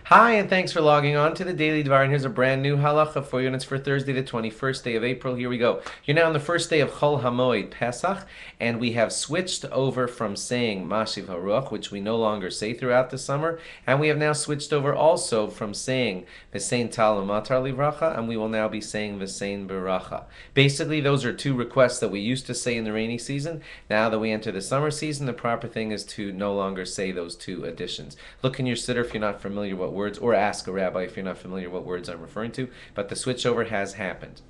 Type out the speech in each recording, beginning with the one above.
Hi, and thanks for logging on to the Daily Dvar. And here's a brand new halacha for you, and it's for Thursday, the 21st day of April. Here we go. You're now on the first day of Chol Hamoed Pesach, and we have switched over from saying Mashiv Haruach, which we no longer say throughout the summer, and we have now switched over also from saying V'sein Tal Matar Livracha, and we will now be saying V'sein Beracha. Basically, those are two requests that we used to say in the rainy season. Now that we enter the summer season, the proper thing is to no longer say those two additions. Look in your siddur if you're not familiar what words, or ask a rabbi if you're not familiar what words I'm referring to, but the switchover has happened.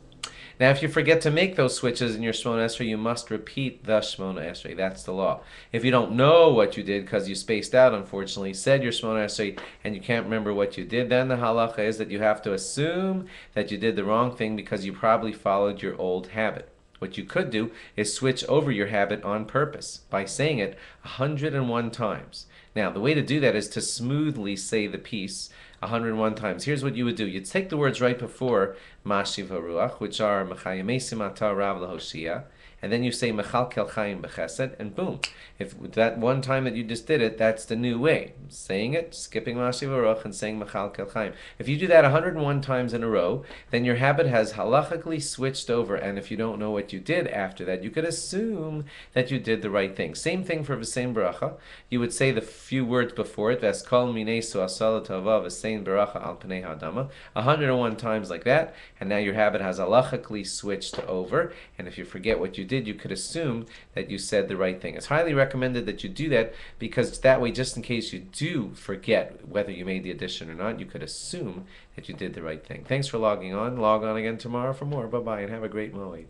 Now, if you forget to make those switches in your Shemona Esrei, you must repeat the Shemona Esrei. That's the law. If you don't know what you did because you spaced out, unfortunately, said your Shemona Esrei, and you can't remember what you did, then the halacha is that you have to assume that you did the wrong thing because you probably followed your old habit. What you could do is switch over your habit on purpose by saying it 101 times. Now, the way to do that is to smoothly say the piece 101 times. Here's what you would do. You'd take the words right before Mashiv Haruach, which are Mechayemesim Ata Rav Lahoshia, and then you say Mechal Kel Chaim Bechesed, and boom. If that one time that you just did it, that's the new way. Saying it, skipping Mashiv Haruach, and saying Mechal Kel Chaim. If you do that 101 times in a row, then your habit has halachically switched over, and if you don't know what you did after that, you could assume that you did the right thing. Same thing for V'sein Beracha. You would say the few words before it, V'eskol Minesu Asala Tava V'sein Beracha Al Pnei Hadama, 101 times like that, and now your habit has halachically switched over, and if you forget what you did, you could assume that you said the right thing. It's highly recommended that you do that because that way, just in case you do forget whether you made the addition or not, you could assume that you did the right thing. Thanks for logging on. Log on again tomorrow for more. Bye-bye, and have a great Moed.